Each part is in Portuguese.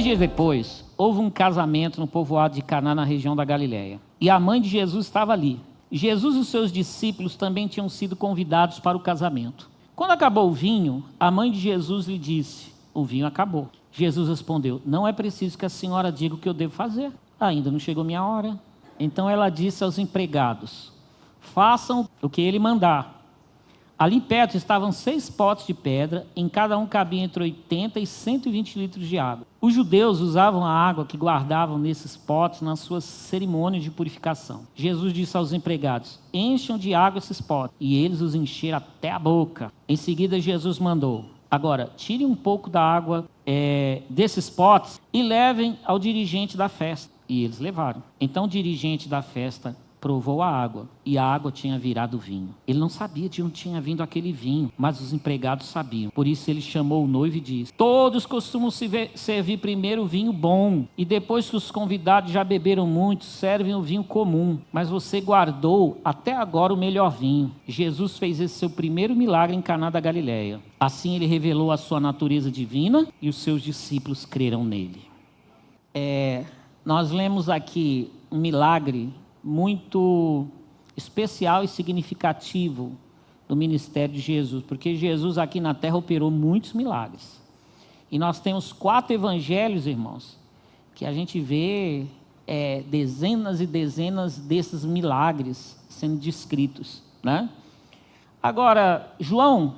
dias depois, houve um casamento no povoado de Caná, na região da Galileia. E a mãe de Jesus estava ali. Jesus e os seus discípulos também tinham sido convidados para o casamento. Quando acabou o vinho, a mãe de Jesus lhe disse: o vinho acabou. Jesus respondeu: não é preciso que a senhora diga o que eu devo fazer. Ainda não chegou minha hora. Então ela disse aos empregados: façam o que ele mandar. Ali perto estavam 6 potes de pedra, em cada um cabia entre 80 e 120 litros de água. Os judeus usavam a água que guardavam nesses potes nas suas cerimônias de purificação. Jesus disse aos empregados: encham de água esses potes. E eles os encheram até a boca. Em seguida Jesus mandou: agora, tirem um pouco da água desses potes e levem ao dirigente da festa. E eles levaram. Então o dirigente da festa provou a água, e a água tinha virado vinho. Ele não sabia de onde tinha vindo aquele vinho, mas os empregados sabiam. Por isso ele chamou o noivo e disse: todos costumam servir primeiro o vinho bom, e depois que os convidados já beberam muito, servem o vinho comum. Mas você guardou até agora o melhor vinho. Jesus fez esse seu primeiro milagre em Caná da Galileia. Assim ele revelou a sua natureza divina, e os seus discípulos creram nele. Nós lemos aqui um milagre muito especial e significativo do ministério de Jesus, porque Jesus aqui na terra operou muitos milagres. E nós temos 4 evangelhos, irmãos, que a gente vê dezenas e dezenas desses milagres sendo descritos, né? Agora, João,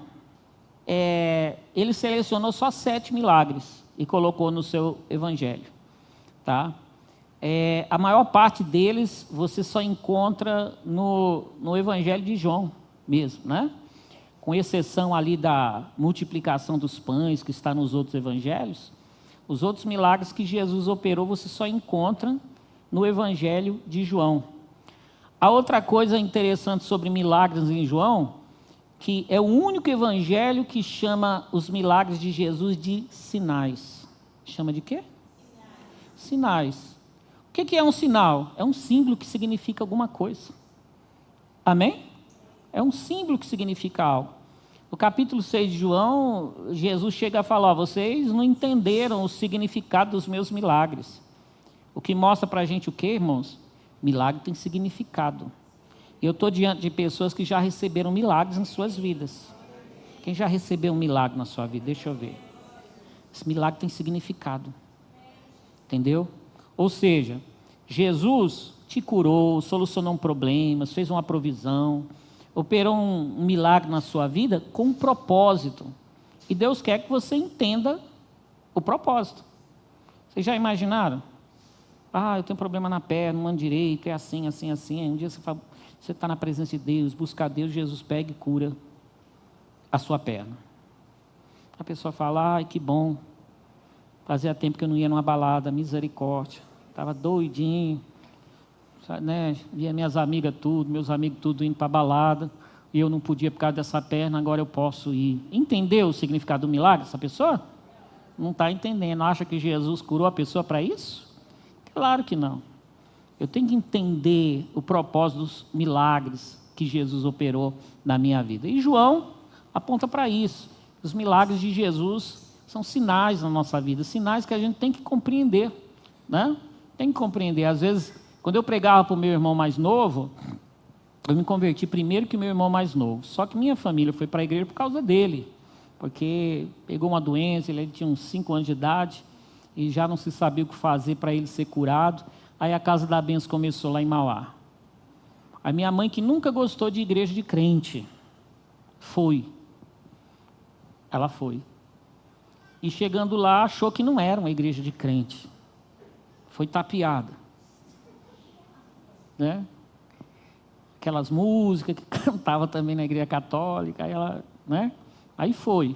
ele selecionou só 7 milagres e colocou no seu evangelho, tá? A maior parte deles você só encontra no Evangelho de João mesmo, né? Com exceção ali da multiplicação dos pães que está nos outros evangelhos, os outros milagres que Jesus operou você só encontra no Evangelho de João. A outra coisa interessante sobre milagres em João, que é o único evangelho que chama os milagres de Jesus de sinais. Chama de quê? Sinais. O que é um sinal? É um símbolo que significa alguma coisa. Amém? É um símbolo que significa algo. No capítulo 6 de João, Jesus chega a falar: vocês não entenderam o significado dos meus milagres. O que mostra para a gente o quê, irmãos? Milagre tem significado. Eu estou diante de pessoas que já receberam milagres em suas vidas. Quem já recebeu um milagre na sua vida? Deixa eu ver. Esse milagre tem significado. Entendeu? Ou seja, Jesus te curou, solucionou um problema, fez uma provisão, operou um milagre na sua vida com um propósito. E Deus quer que você entenda o propósito. Vocês já imaginaram? Eu tenho problema na perna, não ando direito, é assim, assim, assim. Aí um dia você está na presença de Deus, busca a Deus, Jesus pega e cura a sua perna. A pessoa fala: ai, que bom. Fazia tempo que eu não ia numa balada, misericórdia. Estava doidinho, né? Via minhas amigas tudo, meus amigos tudo indo para a balada. E eu não podia por causa dessa perna, agora eu posso ir. Entendeu o significado do milagre, essa pessoa? Não está entendendo. Acha que Jesus curou a pessoa para isso? Claro que não. Eu tenho que entender o propósito dos milagres que Jesus operou na minha vida. E João aponta para isso. Os milagres de Jesus são sinais na nossa vida, sinais que a gente tem que compreender, né? Tem que compreender. Às vezes, quando eu pregava para o meu irmão mais novo, eu me converti primeiro que o meu irmão mais novo. Só que minha família foi para a igreja por causa dele, porque pegou uma doença, ele tinha uns 5 anos de idade, e já não se sabia o que fazer para ele ser curado. Aí a Casa da Bênção começou lá em Mauá. A minha mãe, que nunca gostou de igreja de crente, ela foi. E chegando lá, achou que não era uma igreja de crente. Foi tapeada. Né? Aquelas músicas que cantava também na igreja católica. Aí ela, né? Aí foi.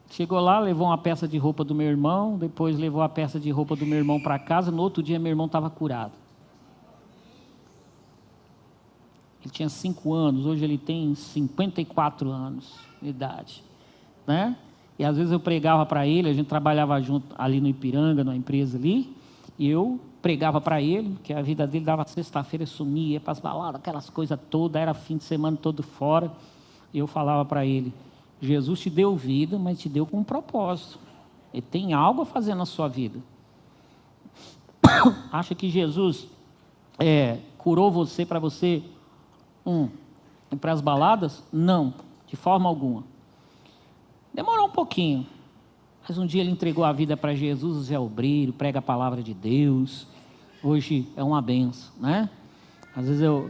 Chegou lá, levou uma peça de roupa do meu irmão, depois levou a peça de roupa do meu irmão para casa. No outro dia, meu irmão estava curado. Ele tinha 5 anos, hoje ele tem 54 anos de idade. Né? E às vezes eu pregava para ele, a gente trabalhava junto ali no Ipiranga, numa empresa ali, e eu pregava para ele, que a vida dele dava sexta-feira, sumia, ia para as baladas, aquelas coisas todas, era fim de semana todo fora, e eu falava para ele: Jesus te deu vida, mas te deu com um propósito. Ele tem algo a fazer na sua vida. Acha que Jesus curou você para você ir para as baladas? Não, de forma alguma. Demorou um pouquinho, mas um dia ele entregou a vida para Jesus, é obreiro, prega a palavra de Deus. Hoje é uma benção, né? Às vezes eu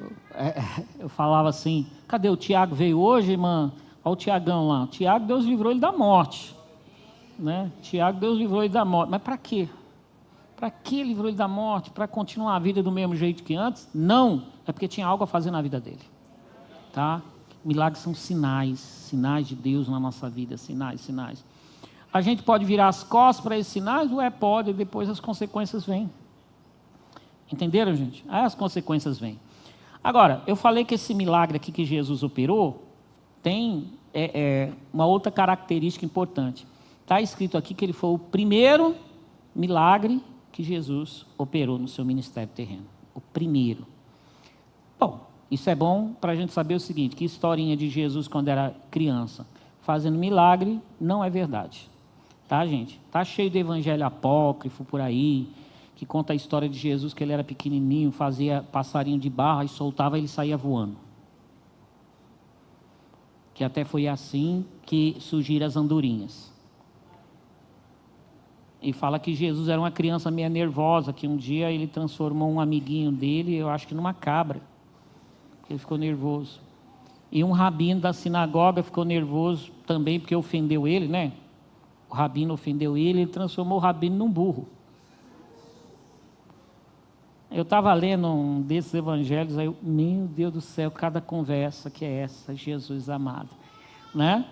falava assim, cadê o Tiago? Veio hoje, irmã? Olha o Tiagão lá. Tiago, Deus livrou ele da morte, né? Tiago, Deus livrou ele da morte. Mas para quê? Para que livrou ele da morte? Para continuar a vida do mesmo jeito que antes? Não, é porque tinha algo a fazer na vida dele, tá? Milagres são sinais de Deus na nossa vida, sinais. A gente pode virar as costas para esses sinais? Pode, depois as consequências vêm. Entenderam, gente? Aí as consequências vêm. Agora, eu falei que esse milagre aqui que Jesus operou tem uma outra característica importante. Está escrito aqui que ele foi o primeiro milagre que Jesus operou no seu ministério terreno. O primeiro. Bom, isso é bom para a gente saber o seguinte, que historinha de Jesus quando era criança, fazendo milagre, não é verdade. Tá, gente? Tá cheio de evangelho apócrifo por aí, que conta a história de Jesus, que ele era pequenininho, fazia passarinho de barro e soltava e ele saía voando. Que até foi assim que surgiram as andorinhas. E fala que Jesus era uma criança meio nervosa, que um dia ele transformou um amiguinho dele, eu acho que numa cabra. Ele ficou nervoso. E um rabino da sinagoga ficou nervoso também, porque ofendeu ele, né? O rabino ofendeu ele transformou o rabino num burro. Eu estava lendo um desses evangelhos, aí meu Deus do céu, cada conversa que é essa, Jesus amado, né?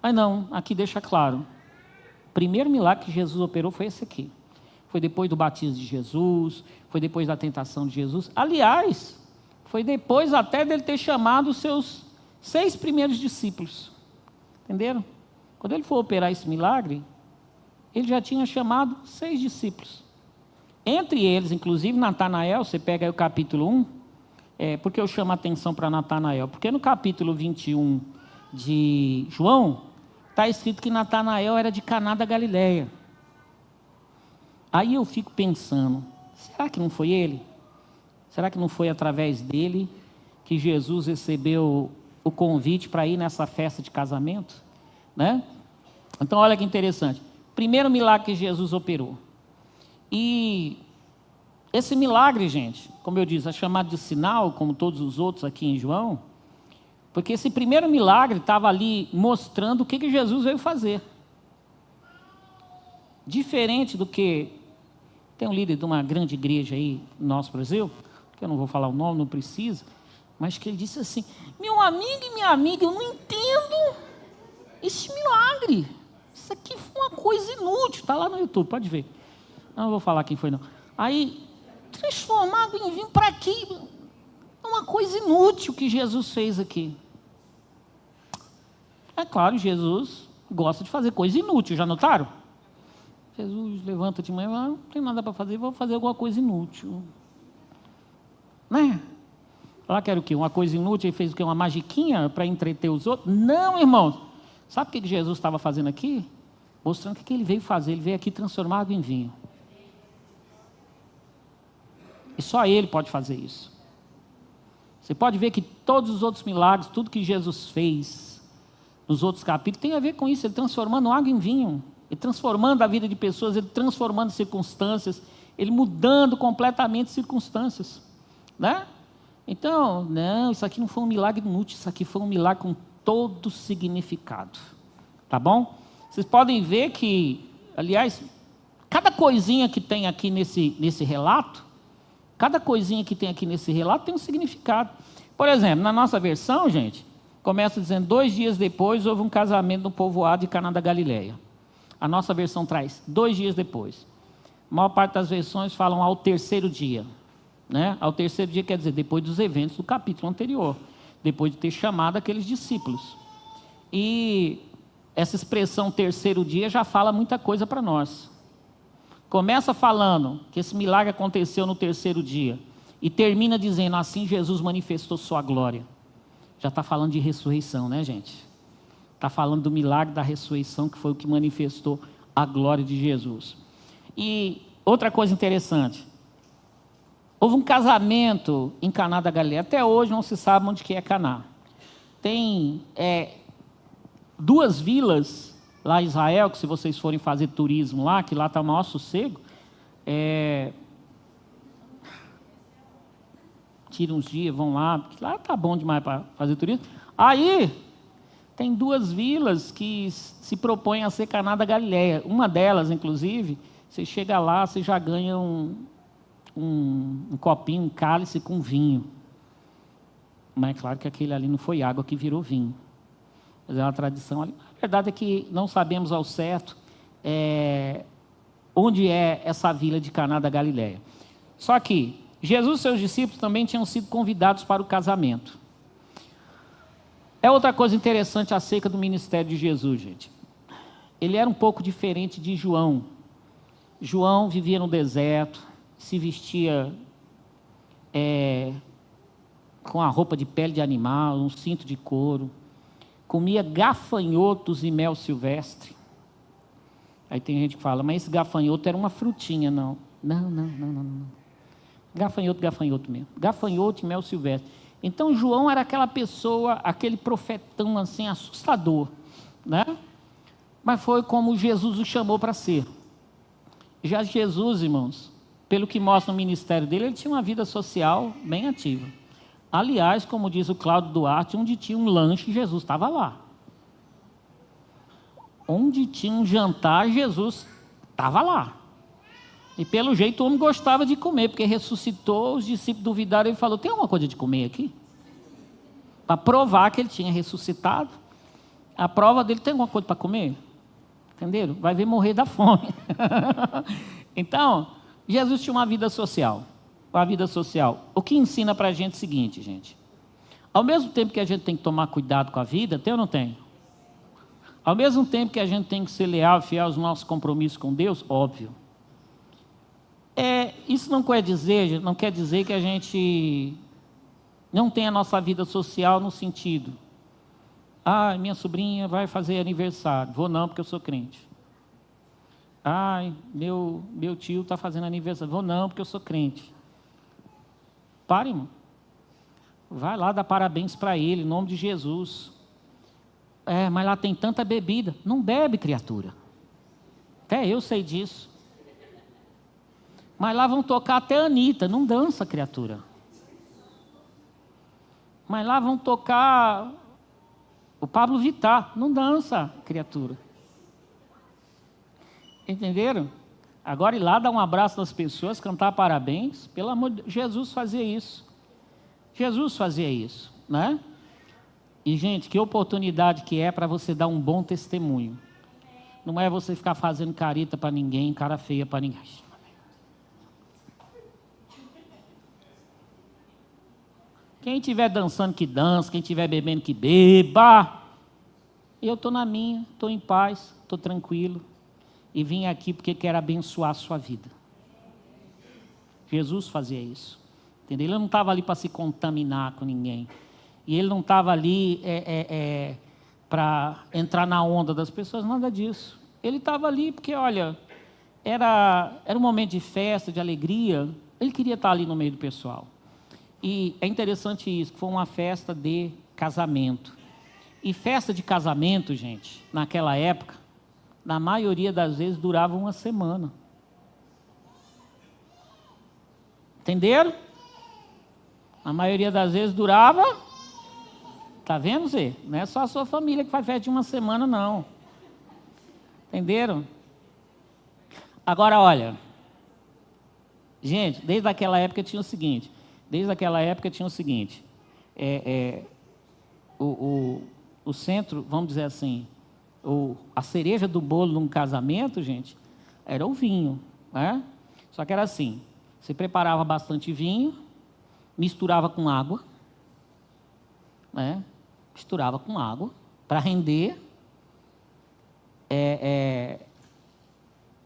Mas não, aqui deixa claro, o primeiro milagre que Jesus operou foi esse aqui, foi depois do batismo de Jesus, foi depois da tentação de Jesus, aliás, foi depois até dele ter chamado os seus 6 primeiros discípulos, entenderam? Quando ele for operar esse milagre, ele já tinha chamado 6 discípulos. Entre eles, inclusive, Natanael, você pega aí o capítulo 1, porque eu chamo a atenção para Natanael? Porque no capítulo 21 de João, está escrito que Natanael era de Caná da Galileia. Aí eu fico pensando, será que não foi ele? Será que não foi através dele que Jesus recebeu o convite para ir nessa festa de casamento? Né? Então, olha que interessante. Primeiro milagre que Jesus operou. E esse milagre, gente, como eu disse, é chamado de sinal, como todos os outros aqui em João, porque esse primeiro milagre estava ali mostrando o que Jesus veio fazer. Diferente do que tem um líder de uma grande igreja aí no nosso Brasil, que eu não vou falar o nome, não precisa, mas que ele disse assim, meu amigo e minha amiga, eu não entendo esse milagre, isso aqui foi uma coisa inútil, está lá no YouTube, pode ver. Não vou falar quem foi não. Aí, transformado em vinho, para quê? É uma coisa inútil que Jesus fez aqui. É claro, Jesus gosta de fazer coisa inútil, já notaram? Jesus levanta de manhã, não tem nada para fazer, vou fazer alguma coisa inútil. Né? Lá que era o quê? Uma coisa inútil, ele fez o quê? Uma magiquinha para entreter os outros? Não, irmãos. Sabe o que Jesus estava fazendo aqui? Mostrando o que ele veio fazer. Ele veio aqui transformado em vinho. E só ele pode fazer isso. Você pode ver que todos os outros milagres, tudo que Jesus fez nos outros capítulos, tem a ver com isso, ele transformando água em vinho, ele transformando a vida de pessoas, ele transformando circunstâncias, ele mudando completamente circunstâncias, né? Então, não, isso aqui não foi um milagre inútil, isso aqui foi um milagre com todo significado, tá bom? Vocês podem ver que, aliás, cada coisinha que tem aqui nesse relato, cada coisinha que tem aqui nesse relato tem um significado. Por exemplo, na nossa versão, gente, começa dizendo, 2 dias depois houve um casamento no povoado de Caná da Galileia. A nossa versão traz 2 dias depois. A maior parte das versões falam ao 3º dia. Né? Ao 3º dia quer dizer depois dos eventos do capítulo anterior. Depois de ter chamado aqueles discípulos. E essa expressão 3º dia já fala muita coisa para nós. Começa falando que esse milagre aconteceu no 3º dia. E termina dizendo, assim Jesus manifestou sua glória. Já está falando de ressurreição, né, gente? Está falando do milagre da ressurreição, que foi o que manifestou a glória de Jesus. E outra coisa interessante, houve um casamento em Caná da Galileia. Até hoje não se sabe onde que é Caná. Tem 2 vilas lá em Israel, que se vocês forem fazer turismo lá, que lá está o maior sossego, tira uns dias, vão lá, porque lá está bom demais para fazer turismo. Aí, tem 2 vilas que se propõem a ser Caná da Galileia. Uma delas, inclusive, você chega lá, você já ganha um copinho, um cálice com vinho. Mas é claro que aquele ali não foi água que virou vinho. Mas é uma tradição ali. A verdade é que não sabemos ao certo onde é essa vila de Caná da Galileia. Só que Jesus e seus discípulos também tinham sido convidados para o casamento. É outra coisa interessante acerca do ministério de Jesus, gente. Ele era um pouco diferente de João. João vivia no deserto, se vestia com a roupa de pele de animal, um cinto de couro, comia gafanhotos e mel silvestre. Aí tem gente que fala, mas esse gafanhoto era uma frutinha. Não. Gafanhoto mesmo. Gafanhoto e mel silvestre. Então João era aquela pessoa, aquele profetão assim, assustador, né? Mas foi como Jesus o chamou para ser. Já Jesus, irmãos, pelo que mostra no ministério dele, ele tinha uma vida social bem ativa. Aliás, como diz o Cláudio Duarte, onde tinha um lanche, Jesus estava lá. Onde tinha um jantar, Jesus estava lá. E pelo jeito o homem gostava de comer, porque ressuscitou, os discípulos duvidaram, ele falou, tem alguma coisa de comer aqui? Para provar que ele tinha ressuscitado. A prova dele, tem alguma coisa para comer? Entenderam? Vai ver morrer da fome. Então, Jesus tinha uma vida social. Uma vida social. O que ensina para a gente é o seguinte, gente. Ao mesmo tempo que a gente tem que tomar cuidado com a vida, tem ou não tem? Ao mesmo tempo que a gente tem que ser leal e fiel aos nossos compromissos com Deus, óbvio. Isso não quer dizer que a gente não tem a nossa vida social no sentido, minha sobrinha vai fazer aniversário, vou não porque eu sou crente. Meu tio está fazendo aniversário, vou não porque eu sou crente. Pare, irmão. Vai lá dar parabéns para ele, em nome de Jesus. Mas lá tem tanta bebida. Não bebe, criatura. Até eu sei disso. Mas lá vão tocar até a Anitta, não dança, criatura. Mas lá vão tocar o Pablo Vittar, não dança, criatura. Entenderam? Agora ir lá dar um abraço nas pessoas, cantar parabéns, pelo amor de Deus, Jesus fazia isso. Jesus fazia isso, né? E, gente, que oportunidade que é para você dar um bom testemunho. Não é você ficar fazendo careta para ninguém, cara feia para ninguém. Quem estiver dançando que dança, quem estiver bebendo que beba. Eu estou na minha, estou em paz, estou tranquilo. E vim aqui porque quero abençoar a sua vida. Jesus fazia isso. Entendeu? Ele não estava ali para se contaminar com ninguém. E ele não estava ali para entrar na onda das pessoas, nada disso. Ele estava ali porque, olha, era um momento de festa, de alegria. Ele queria estar ali no meio do pessoal. E é interessante isso, que foi uma festa de casamento. E festa de casamento, gente, naquela época, na maioria das vezes durava uma semana. Entenderam? A maioria das vezes durava. Está vendo, Zé? Não é só a sua família que faz festa de uma semana, não. Entenderam? Agora, olha. Gente, desde aquela época tinha o seguinte. O centro, vamos dizer assim, a cereja do bolo num casamento, gente, era o vinho, né? Só que era assim, você preparava bastante vinho, misturava com água, né? Misturava com água para render.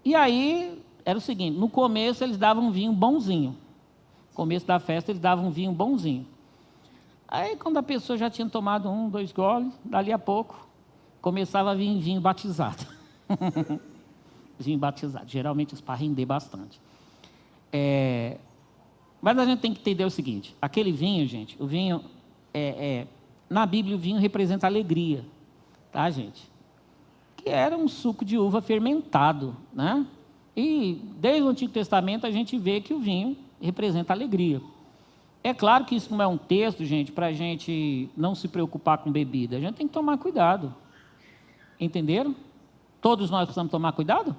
E aí, era o seguinte, no começo eles davam um vinho bonzinho. No começo da festa eles davam um vinho bonzinho. Aí quando a pessoa já tinha tomado 1, 2 goles, dali a pouco, começava a vir vinho batizado. vinho batizado. Geralmente para render bastante. Mas a gente tem que entender o seguinte: aquele vinho, gente, o vinho, na Bíblia o vinho representa alegria, tá, gente? Que era um suco de uva fermentado, né? E desde o Antigo Testamento a gente vê que o vinho representa alegria. É claro que isso não é um texto, gente, para a gente não se preocupar com bebida. A gente tem que tomar cuidado. Entenderam? Todos nós precisamos tomar cuidado?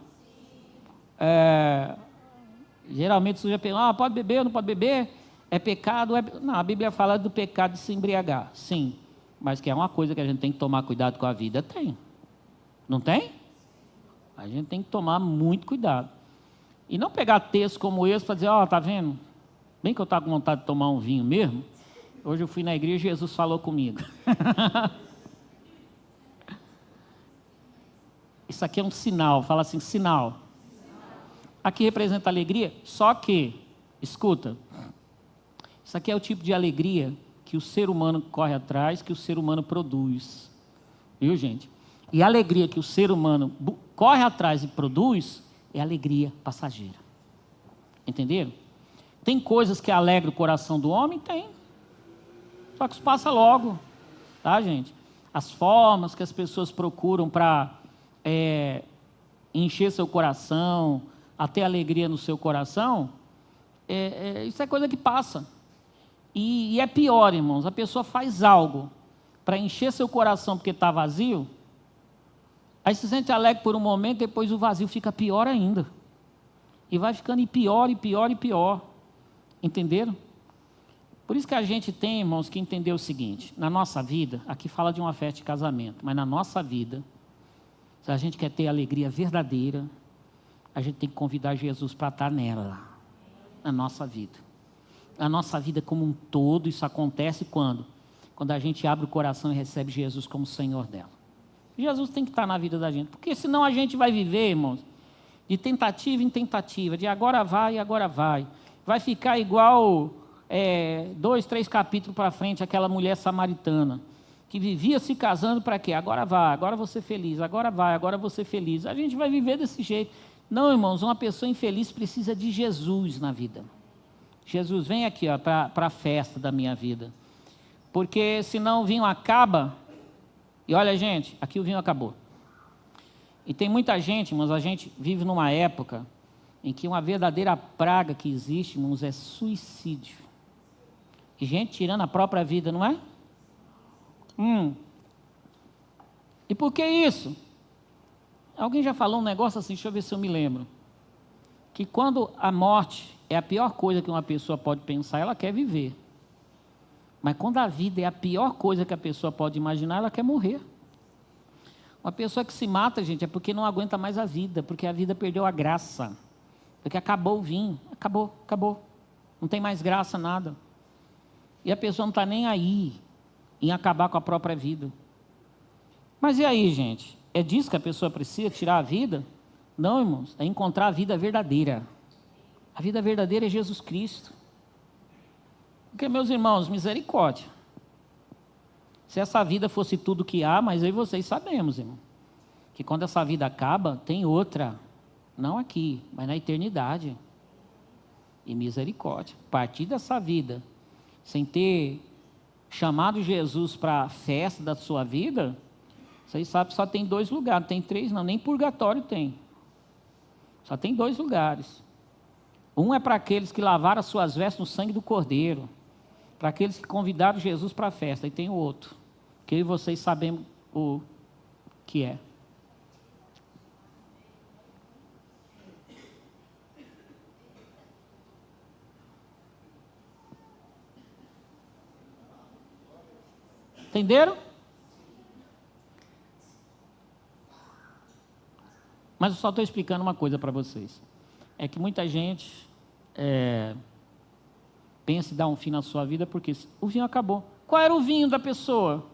Geralmente você já pergunta, pode beber ou não pode beber? É pecado? Não, a Bíblia fala do pecado de se embriagar. Sim, mas que é uma coisa que a gente tem que tomar cuidado com a vida, tem. Não tem? A gente tem que tomar muito cuidado. E não pegar texto como esse para dizer, tá vendo? Bem que eu estava com vontade de tomar um vinho mesmo. Hoje eu fui na igreja e Jesus falou comigo. Isso aqui é um sinal, fala assim, sinal. Aqui representa alegria, só que, escuta, isso aqui é o tipo de alegria que o ser humano corre atrás, que o ser humano produz. Viu, gente? E a alegria que o ser humano corre atrás e produz é alegria passageira. Entenderam? Tem coisas que alegram o coração do homem? Tem. Só que isso passa logo. Tá, gente? As formas que as pessoas procuram para encher seu coração, até alegria no seu coração, isso é coisa que passa. E é pior, irmãos, a pessoa faz algo para encher seu coração porque está vazio, aí se sente alegre por um momento, depois o vazio fica pior ainda. E vai ficando pior, e pior, e pior. Entenderam? Por isso que a gente tem, irmãos, que entender o seguinte: na nossa vida, aqui fala de uma festa de casamento, mas na nossa vida, se a gente quer ter alegria verdadeira, a gente tem que convidar Jesus para estar nela, na nossa vida. Na nossa vida como um todo, isso acontece quando? Quando a gente abre o coração e recebe Jesus como Senhor dela. Jesus tem que estar na vida da gente, porque senão a gente vai viver, irmãos, de tentativa em tentativa, de agora vai e agora vai. Vai ficar igual 2, 3 capítulos para frente, aquela mulher samaritana, que vivia se casando para quê? Agora vai, agora vou ser feliz, agora vai, agora vou ser feliz. A gente vai viver desse jeito. Não, irmãos, uma pessoa infeliz precisa de Jesus na vida. Jesus, vem aqui para a festa da minha vida. Porque senão o vinho acaba. E olha, gente, aqui o vinho acabou. E tem muita gente, irmãos, a gente vive numa época em que uma verdadeira praga que existe, irmãos, é suicídio. E gente tirando a própria vida, não é? E por que isso? Alguém já falou um negócio assim, deixa eu ver se eu me lembro. Que quando a morte é a pior coisa que uma pessoa pode pensar, ela quer viver. Mas quando a vida é a pior coisa que a pessoa pode imaginar, ela quer morrer. Uma pessoa que se mata, gente, é porque não aguenta mais a vida, porque a vida perdeu a graça. Porque acabou o vinho, acabou. Não tem mais graça, nada. E a pessoa não está nem aí em acabar com a própria vida. Mas e aí, gente? É disso que a pessoa precisa, tirar a vida? Não, irmãos, é encontrar a vida verdadeira. A vida verdadeira é Jesus Cristo. Porque, meus irmãos, misericórdia. Se essa vida fosse tudo que há, mas eu e vocês sabemos, irmão, que quando essa vida acaba, tem outra. Não aqui, mas na eternidade. E misericórdia. A partir dessa vida, sem ter chamado Jesus para a festa da sua vida, vocês sabem que só tem 2 lugares, não tem 3 não, nem purgatório tem. Só tem 2 lugares. Um é para aqueles que lavaram as suas vestes no sangue do Cordeiro, para aqueles que convidaram Jesus para a festa, e tem o outro, que eu e vocês sabemos o que é. Entenderam? Mas eu só estou explicando uma coisa para vocês. É que muita gente pensa em dar um fim na sua vida porque o vinho acabou. Qual era o vinho da pessoa?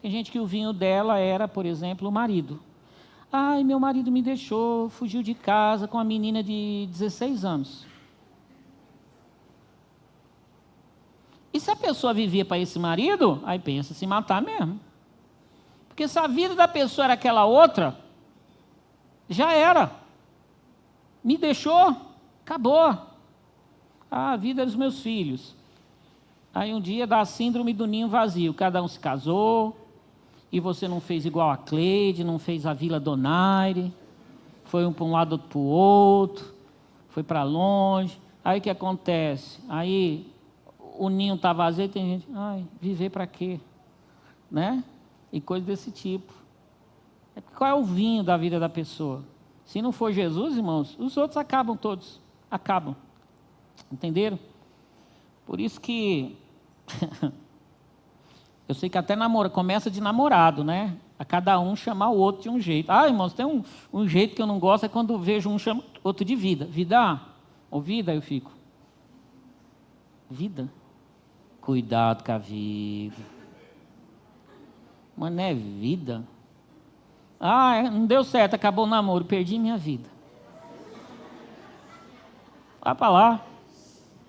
Tem gente que o vinho dela era, por exemplo, o marido. Ai, meu marido me deixou, fugiu de casa com uma menina de 16 anos. E se a pessoa vivia para esse marido, aí pensa em se matar mesmo. Porque se a vida da pessoa era aquela outra, já era. Me deixou, acabou. A vida dos meus filhos. Aí um dia dá a síndrome do ninho vazio. Cada um se casou, e você não fez igual a Cleide, não fez a Vila Donaire, foi um para um lado, outro para o outro, foi para longe. Aí o que acontece? Aí o ninho está vazio e tem gente, viver para quê? Né? E coisa desse tipo. Qual é o vinho da vida da pessoa? Se não for Jesus, irmãos, os outros acabam todos. Acabam. Entenderam? Por isso que eu sei que até começa de namorado, né? A cada um chamar o outro de um jeito. Irmãos, tem um jeito que eu não gosto, é quando vejo um chama outro de vida. Vida? Ou vida, eu fico. Vida? Cuidado com a vida. Mas não é vida? Não deu certo, acabou o namoro, perdi minha vida. Vai para lá.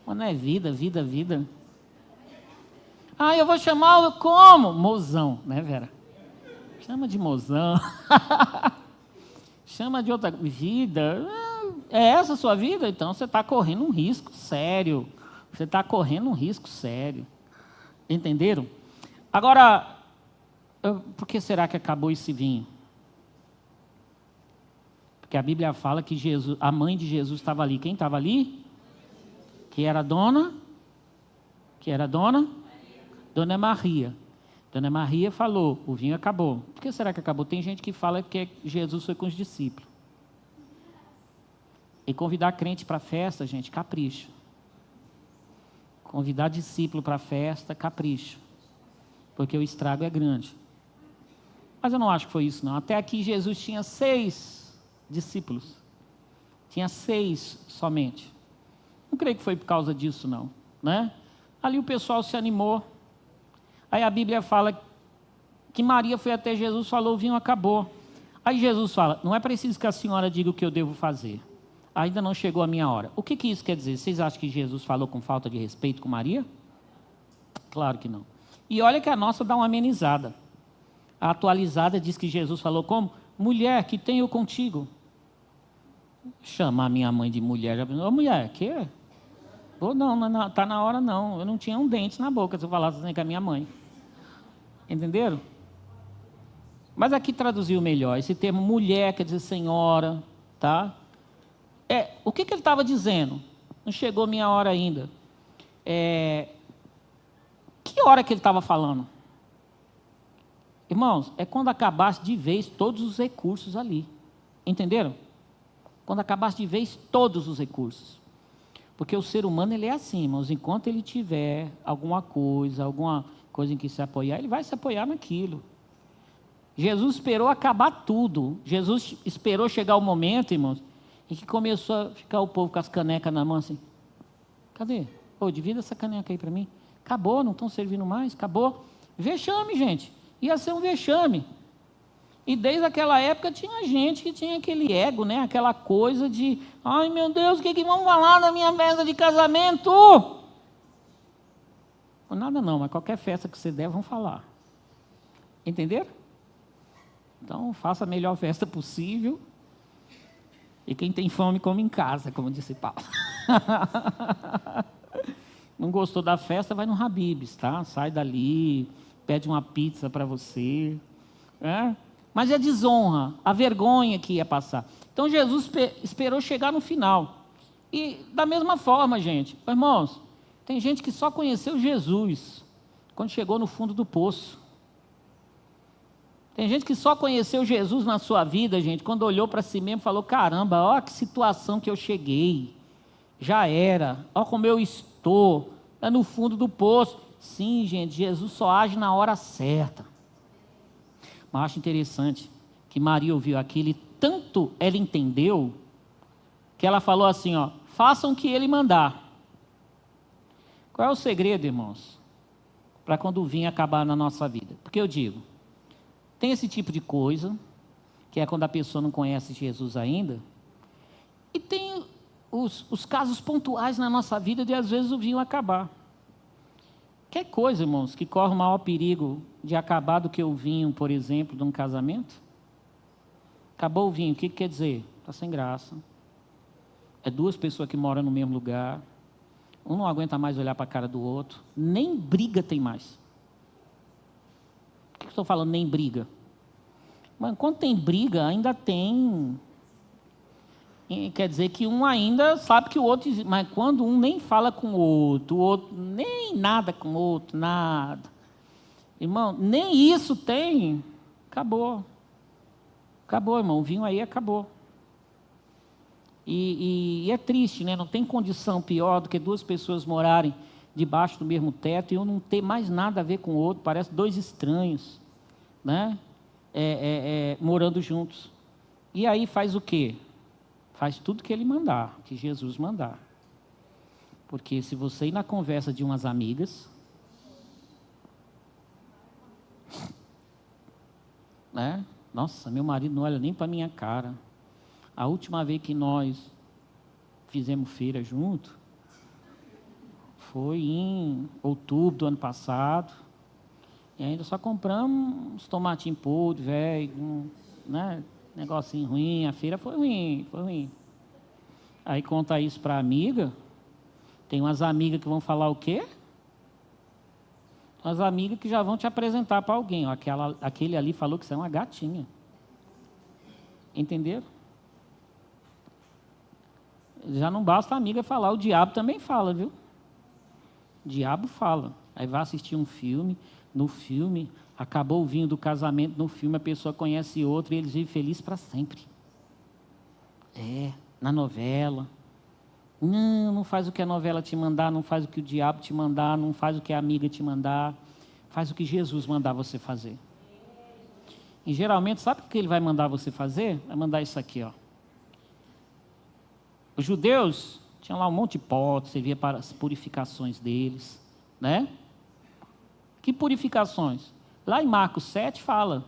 Mas não é vida, vida, vida. Eu vou chamar como? Mozão, né, Vera? Chama de mozão. Chama de outra vida. É essa a sua vida? Então você está correndo um risco sério. Você está correndo um risco sério. Entenderam? Agora, por que será que acabou esse vinho? Porque a Bíblia fala que a mãe de Jesus estava ali. Quem estava ali? Que era a dona? Dona Maria. Dona Maria falou, o vinho acabou. Por que será que acabou? Tem gente que fala que Jesus foi com os discípulos. E convidar crente para a festa, gente, capricha. Convidar discípulo para a festa, capricha. Porque o estrago é grande. Mas eu não acho que foi isso, não. Até aqui Jesus tinha 6 discípulos. Tinha 6 somente. Não creio que foi por causa disso, não. Né? Ali o pessoal se animou. Aí a Bíblia fala que Maria foi até Jesus e falou, o vinho acabou. Aí Jesus fala, não é preciso que a senhora diga o que eu devo fazer. Ainda não chegou a minha hora. O que isso quer dizer? Vocês acham que Jesus falou com falta de respeito com Maria? Claro que não. E olha que a nossa dá uma amenizada. A atualizada diz que Jesus falou como? Mulher, que tenho contigo. Chamar minha mãe de mulher. Já pensou, mulher, que? Não, está na hora não. Eu não tinha um dente na boca se eu falasse assim com a minha mãe. Entenderam? Mas aqui traduziu melhor. Esse termo mulher quer dizer senhora, tá? O que ele estava dizendo? Não chegou minha hora ainda. Que hora que ele estava falando? Irmãos, é quando acabasse de vez todos os recursos ali. Entenderam? Quando acabasse de vez todos os recursos. Porque o ser humano, ele é assim, irmãos. Enquanto ele tiver alguma coisa em que se apoiar, ele vai se apoiar naquilo. Jesus esperou acabar tudo. Jesus esperou chegar o momento, irmãos, em que começou a ficar o povo com as canecas na mão assim. Cadê? Divida essa caneca aí para mim. Acabou, não estão servindo mais, acabou. Vexame, gente. Ia ser um vexame. E desde aquela época tinha gente que tinha aquele ego, né? Aquela coisa de, ai meu Deus, o que vão falar na minha festa de casamento? Nada não, mas qualquer festa que você der, vão falar. Entenderam? Então, faça a melhor festa possível. E quem tem fome, come em casa, como disse Paulo. Não gostou da festa, vai no Habib's, tá? Sai dali, pede uma pizza para você. Mas a desonra, a vergonha que ia passar. Então, Jesus esperou chegar no final. E da mesma forma, gente, irmãos, tem gente que só conheceu Jesus quando chegou no fundo do poço. Tem gente que só conheceu Jesus na sua vida, gente, quando olhou para si mesmo e falou, caramba, olha que situação que eu cheguei. Já era, olha como eu estou, é no fundo do poço. Sim, gente, Jesus só age na hora certa. Mas acho interessante que Maria ouviu aquilo e tanto ela entendeu, que ela falou assim, façam o que ele mandar. Qual é o segredo, irmãos? Para quando o vinho acabar na nossa vida. Porque eu digo, tem esse tipo de coisa, que é quando a pessoa não conhece Jesus ainda, e tem os casos pontuais na nossa vida de às vezes o vinho acabar. Quer coisa, irmãos, que corre o maior perigo de acabar do que o vinho, por exemplo, de um casamento? Acabou o vinho, o que quer dizer? Está sem graça. É duas pessoas que moram no mesmo lugar. Um não aguenta mais olhar para a cara do outro. Nem briga tem mais. Por que eu estou falando nem briga? Mas quando tem briga, ainda tem... Quer dizer que um ainda sabe que o outro... Mas quando um nem fala com o outro nem nada com o outro, nada. Irmão, nem isso tem. Acabou. Acabou, irmão. O vinho aí acabou. E é triste, né? Não tem condição pior do que duas pessoas morarem debaixo do mesmo teto e um não ter mais nada a ver com o outro. Parece dois estranhos, né? Morando juntos. E aí faz o quê? Faz tudo que ele mandar, que Jesus mandar. Porque se você ir na conversa de umas amigas, né? Nossa, meu marido não olha nem para minha cara. A última vez que nós fizemos feira junto foi em outubro do ano passado. E ainda só compramos uns tomatinhos podres, velho, né? Negocinho ruim. A feira foi ruim. Aí conta isso para a amiga. Tem umas amigas que vão falar o quê? Umas amigas que já vão te apresentar para alguém. Ó, aquele ali falou que você é uma gatinha. Entenderam? Já não basta a amiga falar, o diabo também fala, viu? O diabo fala. Aí vai assistir um filme, no filme, acabou o vinho do casamento, no filme a pessoa conhece outro e eles vivem felizes para sempre. Na novela. Não faz o que a novela te mandar, não faz o que o diabo te mandar, não faz o que a amiga te mandar, faz o que Jesus mandar você fazer. E geralmente, sabe o que ele vai mandar você fazer? Vai mandar isso aqui, ó. Os judeus tinham lá um monte de potes, servia para as purificações deles, né? Que purificações? Lá em Marcos 7 fala,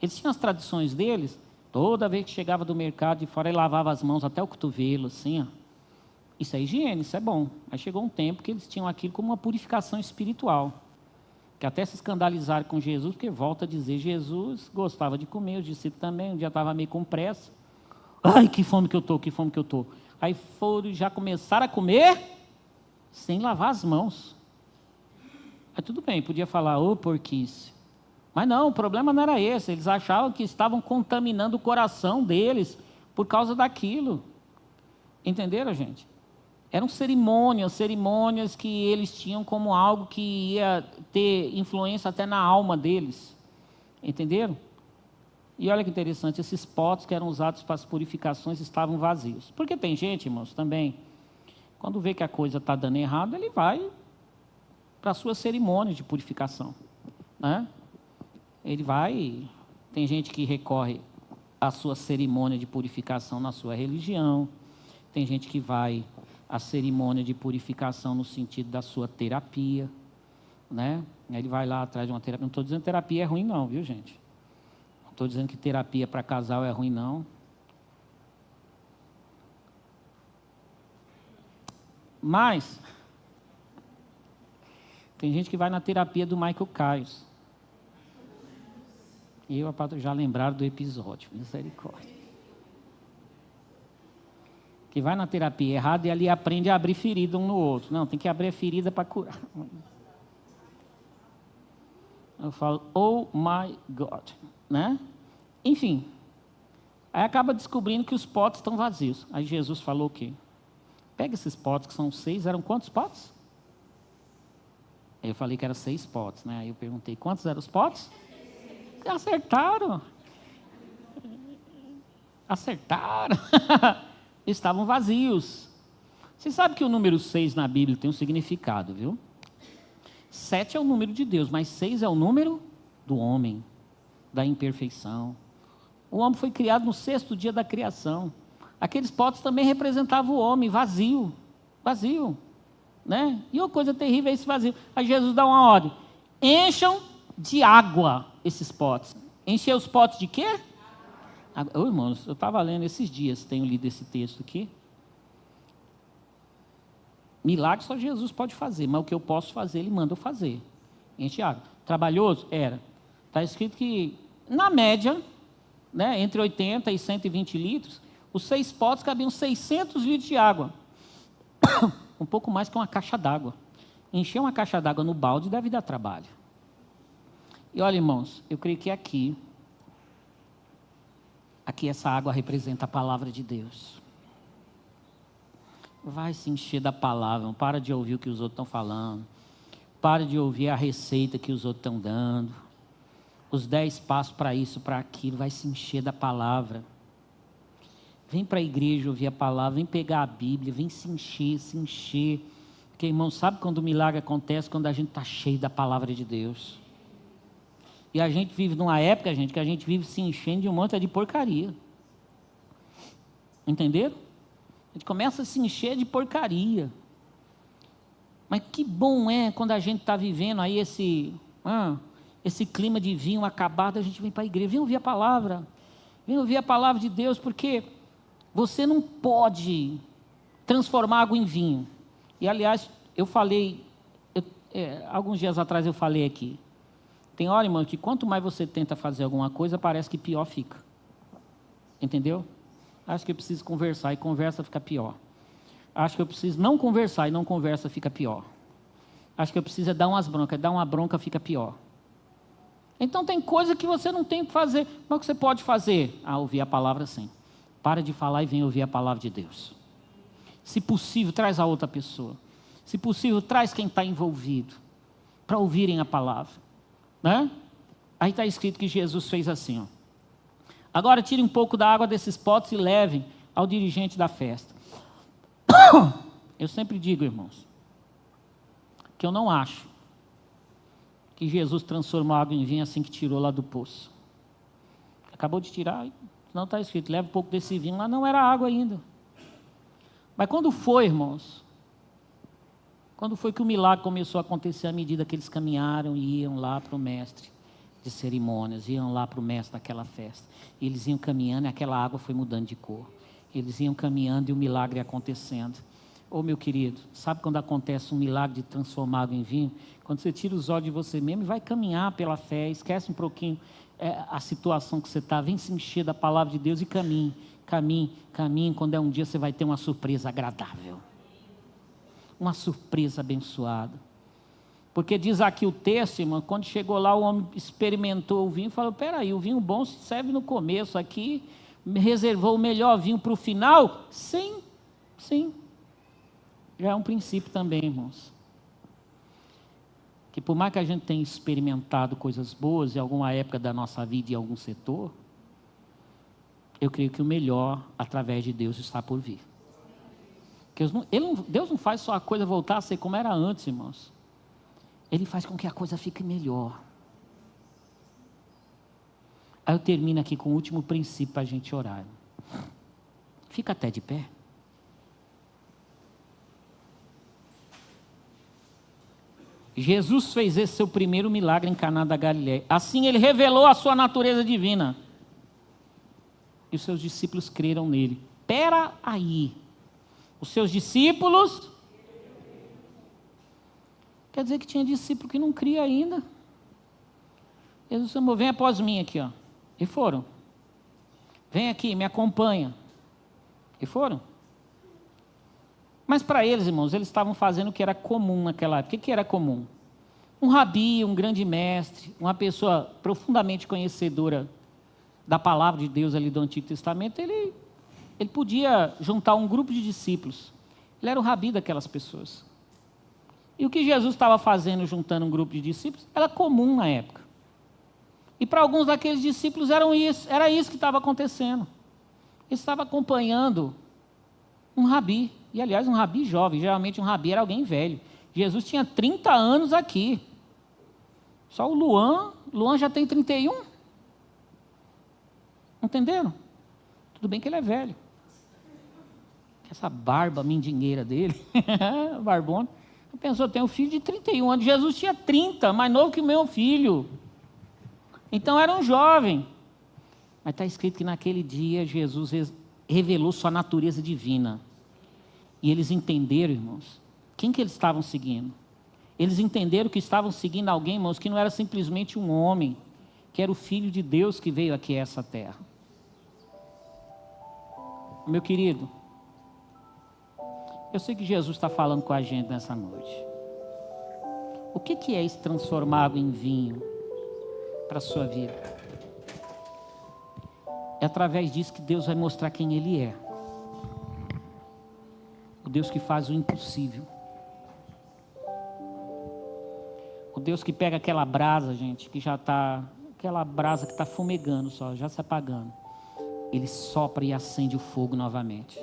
eles tinham as tradições deles, toda vez que chegava do mercado de fora, ele lavava as mãos até o cotovelo, assim, ó. Isso é higiene, isso é bom. Aí chegou um tempo que eles tinham aquilo como uma purificação espiritual, que até se escandalizaram com Jesus, porque volta a dizer, Jesus gostava de comer, os discípulos também, um dia estava meio com pressa. Ai, que fome que eu estou. Aí foram, já começaram a comer sem lavar as mãos. Aí tudo bem, podia falar, ô porquice. Mas não, o problema não era esse. Eles achavam que estavam contaminando o coração deles por causa daquilo. Entenderam, gente? Eram cerimônias que eles tinham como algo que ia ter influência até na alma deles. Entenderam? E olha que interessante, esses potes que eram usados para as purificações estavam vazios. Porque tem gente, irmãos, também, quando vê que a coisa está dando errado, ele vai para a sua cerimônia de purificação, né? Ele vai, tem gente que recorre à sua cerimônia de purificação na sua religião, tem gente que vai à cerimônia de purificação no sentido da sua terapia, né? Ele vai lá atrás de uma terapia. Não estou dizendo que terapia é ruim não, viu, gente? Não estou dizendo que terapia para casal é ruim não. Mas tem gente que vai na terapia do Michael Kaios. E eu já lembraram do episódio, misericórdia. Que vai na terapia errada e ali aprende a abrir ferida um no outro. Não, tem que abrir a ferida para curar. Eu falo, oh my God, né? Enfim, aí acaba descobrindo que os potes estão vazios. Aí Jesus falou o quê? Pega esses potes, que são 6, eram quantos potes? Aí eu falei que eram 6 potes, né? Aí eu perguntei, quantos eram os potes? Acertaram. Estavam vazios. Você sabe que o número 6 na Bíblia tem um significado, viu? 7 é o número de Deus, mas 6 é o número do homem, da imperfeição. O homem foi criado no 6º dia da criação. Aqueles potes também representavam o homem vazio, né? E uma coisa terrível é esse vazio. Aí Jesus dá uma ordem, encham de água esses potes. Encher os potes de quê? Ô, irmãos, eu estava lendo esses dias, tenho lido esse texto aqui. Milagre só Jesus pode fazer, mas o que eu posso fazer, Ele manda eu fazer. Enche água. Trabalhoso? Era. Está escrito que, na média, né, entre 80 e 120 litros, Os 6 potes cabiam 600 litros de água. Um pouco mais que uma caixa d'água. Encher uma caixa d'água no balde deve dar trabalho. E olha, irmãos, eu creio que aqui essa água representa a palavra de Deus. Vai se encher da palavra, não para de ouvir o que os outros estão falando. Para de ouvir a receita que os outros estão dando. Os 10 passos para isso, para aquilo, vai se encher da palavra. Vem para a igreja ouvir a palavra, vem pegar a Bíblia, vem se encher. Porque, irmão, sabe quando o milagre acontece? Quando a gente está cheio da palavra de Deus. E a gente vive numa época, gente, que a gente vive se enchendo de um monte de porcaria. Entenderam? A gente começa a se encher de porcaria. Mas que bom é quando a gente está vivendo aí esse clima de vinho acabado, a gente vem para a igreja, vem ouvir a palavra. Vem ouvir a palavra de Deus, porque você não pode transformar água em vinho. E, aliás, eu falei, alguns dias atrás eu falei aqui. Tem hora, irmão, que quanto mais você tenta fazer alguma coisa, parece que pior fica. Entendeu? Acho que eu preciso conversar e conversa fica pior. Acho que eu preciso não conversar e não conversa fica pior. Acho que eu preciso dar umas broncas, dar uma bronca fica pior. Então tem coisa que você não tem que fazer. Mas o que você pode fazer? Ouvir a palavra sim. Para de falar e vem ouvir a palavra de Deus. Se possível, traz a outra pessoa. Se possível, traz quem está envolvido. Para ouvirem a palavra. Né? Aí está escrito que Jesus fez assim. Agora tire um pouco da água desses potes e levem ao dirigente da festa. Eu sempre digo, irmãos, que eu não acho que Jesus transformou a água em vinho assim que tirou lá do poço. Acabou de tirar, não está escrito, leva um pouco desse vinho, lá não era água ainda. Mas quando foi, irmãos, quando foi que o milagre começou a acontecer à medida que eles caminharam e iam lá para o mestre de cerimônias, iam lá para o mestre daquela festa. E eles iam caminhando e aquela água foi mudando de cor. Eles iam caminhando e o milagre acontecendo. Meu querido, sabe quando acontece um milagre de transformar água em vinho? Quando você tira os olhos de você mesmo e vai caminhar pela fé, esquece um pouquinho a situação que você está, vem se encher da palavra de Deus e caminhe, quando um dia você vai ter uma surpresa agradável. Uma surpresa abençoada. Porque diz aqui o texto, irmão, quando chegou lá o homem experimentou o vinho e falou, peraí, o vinho bom se serve no começo aqui, reservou o melhor vinho para o final? Sim. Já é um princípio também, irmãos. Que por mais que a gente tenha experimentado coisas boas em alguma época da nossa vida, em algum setor, eu creio que o melhor, através de Deus, está por vir. Deus não faz só a coisa voltar a ser como era antes, irmãos. Ele faz com que a coisa fique melhor. Aí eu termino aqui com o último princípio para a gente orar. Fica até de pé. Jesus fez esse seu primeiro milagre em Caná da Galileia. Assim ele revelou a sua natureza divina. E os seus discípulos creram nele. Pera aí. Os seus discípulos... Quer dizer que tinha discípulo que não cria ainda. Jesus chamou, vem após mim aqui, ó. E foram. Vem aqui, me acompanha. E foram. Mas para eles, irmãos, eles estavam fazendo o que era comum naquela época. O que era comum? Um rabi, um grande mestre, uma pessoa profundamente conhecedora da palavra de Deus ali do Antigo Testamento, ele podia juntar um grupo de discípulos. Ele era o rabi daquelas pessoas. E o que Jesus estava fazendo, juntando um grupo de discípulos, era comum na época. E para alguns daqueles discípulos era isso que estava acontecendo. Ele estava acompanhando um rabi. E, aliás, um rabi jovem. Geralmente um rabi era alguém velho. Jesus tinha 30 anos aqui. Só o Luan já tem 31. Entenderam? Tudo bem que ele é velho. Essa barba mindinheira dele, barbona. Pensou, tem um filho de 31 anos. Jesus tinha 30, mais novo que o meu filho. Então era um jovem. Mas está escrito que naquele dia Jesus revelou sua natureza divina. E eles entenderam, irmãos, quem que eles estavam seguindo. Eles entenderam que estavam seguindo alguém, irmãos, que não era simplesmente um homem, que era o Filho de Deus que veio aqui a essa terra. Meu querido, eu sei que Jesus está falando com a gente nessa noite. O que é isso transformar água em vinho para a sua vida? É através disso que Deus vai mostrar quem Ele é. O Deus que faz o impossível. O Deus que pega aquela brasa, gente, que já está... Aquela brasa que está fumegando só, já se apagando. Ele sopra e acende o fogo novamente.